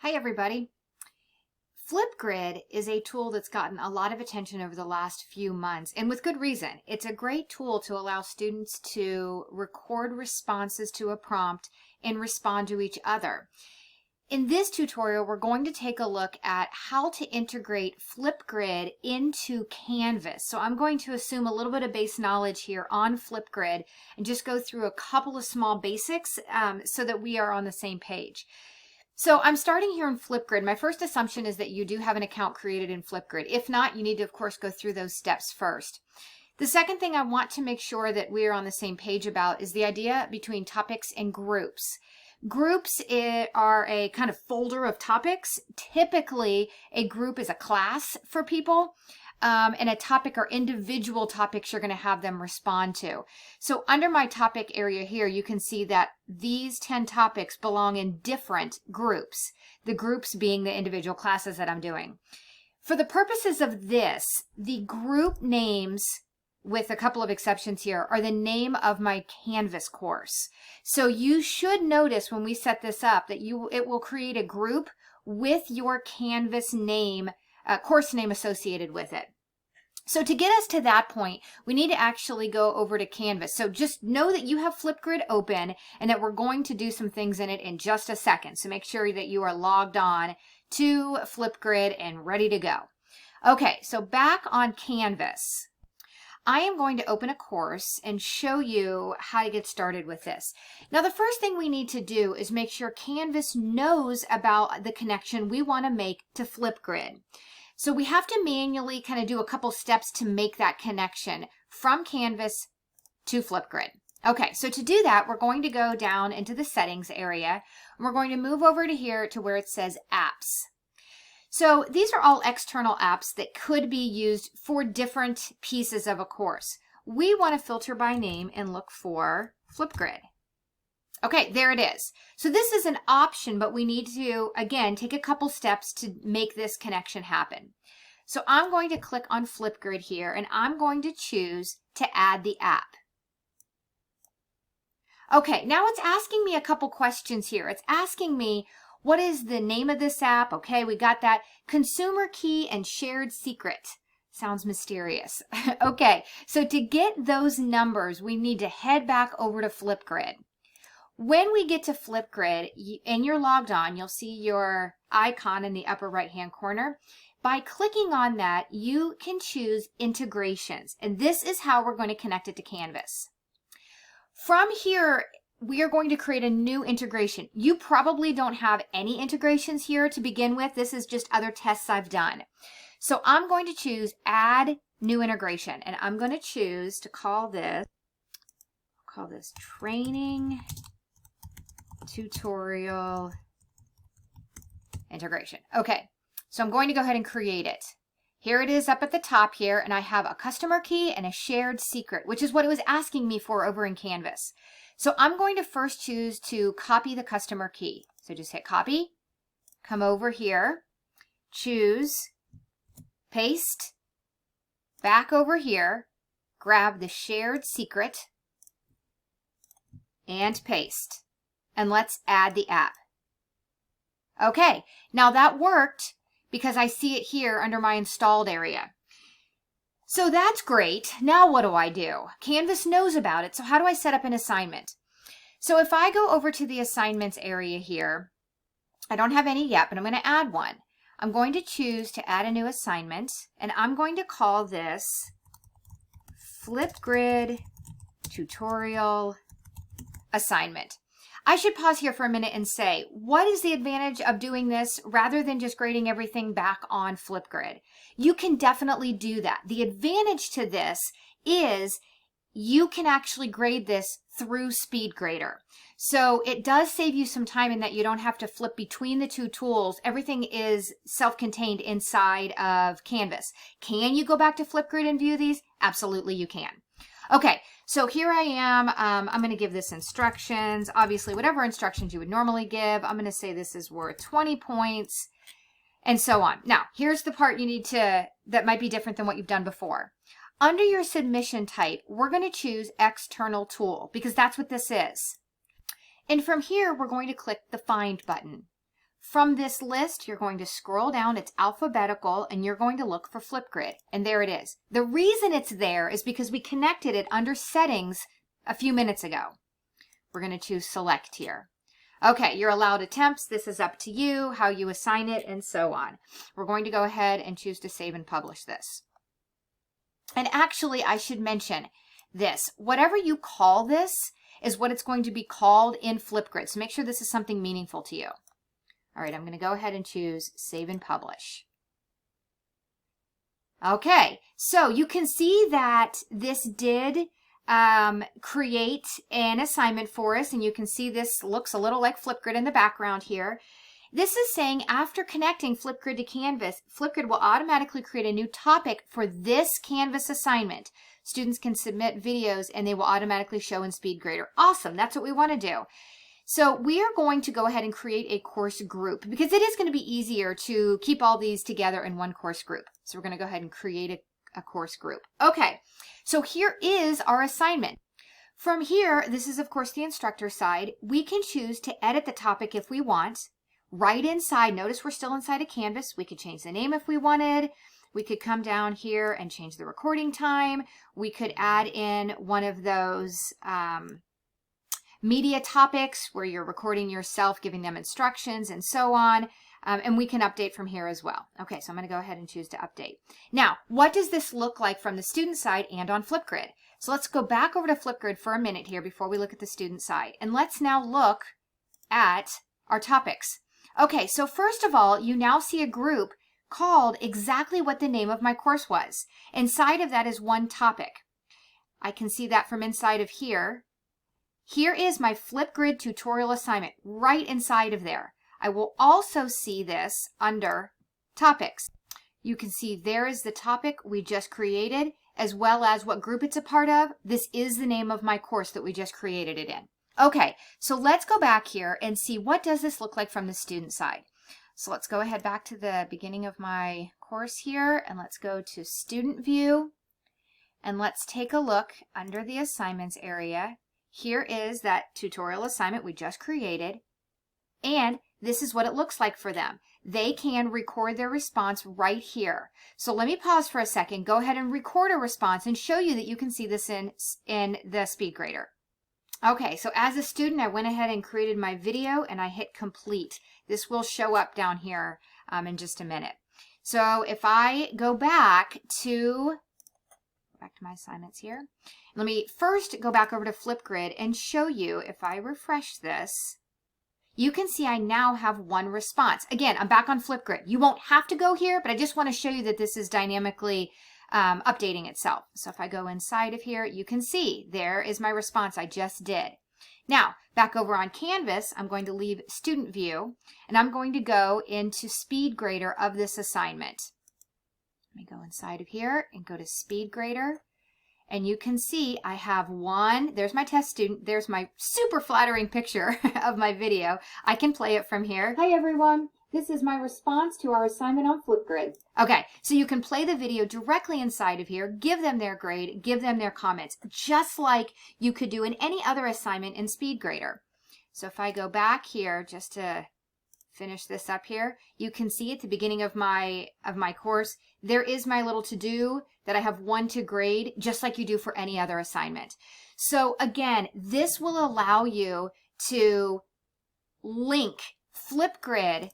Hi everybody. Flipgrid is a tool that's gotten a lot of attention over the last few months, and with good reason. It's a great tool to allow students to record responses to a prompt and respond to each other. In this tutorial, we're going to take a look at how to integrate Flipgrid into Canvas. So I'm going to assume a little bit of base knowledge here on Flipgrid and just go through a couple of small basics so that we are on the same page. So I'm starting here in Flipgrid. My first assumption is that you do have an account created in Flipgrid. If not, you need to, of course, go through those steps first. The second thing I want to make sure that we're on the same page about is the idea between topics and groups. Groups are a kind of folder of topics. Typically, a group is a class for people. And a topic or individual topics you're going to have them respond to. So under my topic area here, you can see that these 10 topics belong in different groups, the groups being the individual classes that I'm doing. For the purposes of this, the group names, with a couple of exceptions here, are the name of my Canvas course. So you should notice when we set this up that it will create a group with your Canvas name, course name associated with it. So to get us to that point, we need to actually go over to Canvas. So just know that you have Flipgrid open and that we're going to do some things in it in just a second. So make sure that you are logged on to Flipgrid and ready to go. Okay, so back on Canvas, I am going to open a course and show you how to get started with this. Now, the first thing we need to do is make sure Canvas knows about the connection we want to make to Flipgrid. So we have to manually kind of do a couple steps to make that connection from Canvas to Flipgrid. Okay, so to do that, we're going to go down into the settings area, and we're going to move over to here to where it says apps. So these are all external apps that could be used for different pieces of a course. We want to filter by name and look for Flipgrid. Okay, there it is. So this is an option, but we need to, again, take a couple steps to make this connection happen. So I'm going to click on Flipgrid here, and I'm going to choose to add the app. Okay, now it's asking me a couple questions here. It's asking me, what is the name of this app? Okay, we got that. Consumer key and shared secret. Sounds mysterious. Okay, so to get those numbers, we need to head back over to Flipgrid. When we get to Flipgrid and you're logged on, you'll see your icon in the upper right-hand corner. By clicking on that, you can choose integrations, and this is how we're going to connect it to Canvas. From here, we are going to create a new integration. You probably don't have any integrations here to begin with. This is just other tests I've done. So I'm going to choose Add New Integration, and I'm going to choose to call this Training Tutorial Integration. Okay, so I'm going to go ahead and create it. Here it is up at the top here, and I have a customer key and a shared secret, which is what it was asking me for over in Canvas. So I'm going to first choose to copy the customer key. So just hit copy, come over here, choose, paste, back over here, grab the shared secret, and paste. And let's add the app. Okay, now that worked because I see it here under my installed area. So that's great. Now what do? Canvas knows about it, so how do I set up an assignment? So if I go over to the assignments area here, I don't have any yet, but I'm going to add one. I'm going to choose to add a new assignment, and I'm going to call this Flipgrid Tutorial Assignment. I should pause here for a minute and say, what is the advantage of doing this rather than just grading everything back on Flipgrid? You can definitely do that. The advantage to this is you can actually grade this through SpeedGrader. So it does save you some time in that you don't have to flip between the two tools. Everything is self-contained inside of Canvas. Can you go back to Flipgrid and view these? Absolutely you can. Okay, so here I am. I'm going to give this instructions. Obviously, whatever instructions you would normally give. I'm going to say this is worth 20 points and so on. Now, here's the part you need to, that might be different than what you've done before. Under your submission type, we're going to choose External Tool because that's what this is. And from here, we're going to click the Find button. from this list, you're going to scroll down, it's alphabetical, and you're going to look for Flipgrid, and there it is. The reason it's there is because we connected it under settings a few minutes ago. We're going to choose select here. Okay, you're allowed attempts. This is up to you, how you assign it, and so on. We're going to go ahead and choose to save and publish this. And actually, I should mention this. Whatever you call this is what it's going to be called in Flipgrid. So make sure this is something meaningful to you. All right, I'm going to go ahead and choose save and publish. Okay, so you can see that this did create an assignment for us, and you can see this looks a little like Flipgrid in the background here. This is saying after connecting Flipgrid to Canvas, Flipgrid will automatically create a new topic for this Canvas assignment. Students can submit videos and they will automatically show in SpeedGrader. Awesome, that's what we want to do. So we are going to go ahead and create a course group because it is going to be easier to keep all these together in one course group. So we're going to go ahead and create a course group. Okay, so here is our assignment. From here, this is of course the instructor side. We can choose to edit the topic if we want. Right inside, notice we're still inside of Canvas. We could change the name if we wanted. We could come down here and change the recording time. We could add in one of those media topics where you're recording yourself, giving them instructions and so on. And we can update from here as well. Okay, so I'm going to go ahead and choose to update. Now, what does this look like from the student side and on Flipgrid? So let's go back over to Flipgrid for a minute here before we look at the student side. And let's now look at our topics. Okay, so first of all, you now see a group called exactly what the name of my course was. Inside of that is one topic. I can see that from inside of here. Here is my Flipgrid tutorial assignment right inside of there. I will also see this under topics. You can see there is the topic we just created as well as what group it's a part of. This is the name of my course that we just created it in. Okay, so let's go back here and see what does this look like from the student side. So let's go ahead back to the beginning of my course here and let's go to student view and let's take a look under the assignments area. Here is that tutorial assignment we just created and this is what it looks like for them. They can record their response right here. So let me pause for a second, go ahead and record a response and show you that you can see this in the SpeedGrader. Okay, so as a student, I went ahead and created my video and I hit complete. This will show up down here in just a minute. So if I go back to my assignments here, let me first go back over to Flipgrid and show you if I refresh this, you can see I now have one response. Again, I'm back on Flipgrid. You won't have to go here, but I just want to show you that this is dynamically updating itself. So if I go inside of here, you can see there is my response I just did. Now, back over on Canvas, I'm going to leave student view and I'm going to go into SpeedGrader of this assignment. Let me go inside of here and go to SpeedGrader. And you can see I have one, there's my test student, there's my super flattering picture of my video. I can play it from here. Hi everyone, this is my response to our assignment on Flipgrid. Okay, so you can play the video directly inside of here, give them their grade, give them their comments, just like you could do in any other assignment in SpeedGrader. So if I go back here just to finish this up here, you can see at the beginning of my course, there is my little to-do that I have one to grade, just like you do for any other assignment. So again, this will allow you to link Flipgrid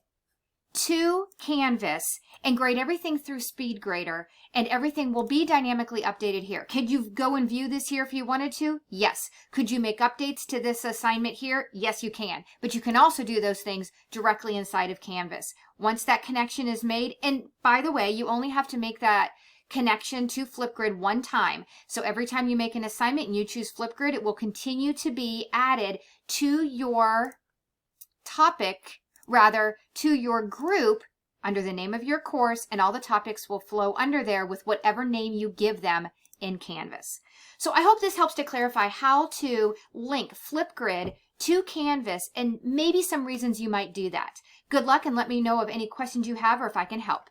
to Canvas and grade everything through SpeedGrader, and everything will be dynamically updated here. Could you go and view this here if you wanted to? Yes. Could you make updates to this assignment here? Yes, you can. But you can also do those things directly inside of Canvas. Once that connection is made, and by the way, you only have to make that connection to Flipgrid one time. So every time you make an assignment and you choose Flipgrid, it will continue to be added to your topic, rather to your group under the name of your course, and all the topics will flow under there with whatever name you give them in Canvas. So I hope this helps to clarify how to link Flipgrid to Canvas and maybe some reasons you might do that. Good luck and let me know of any questions you have or if I can help.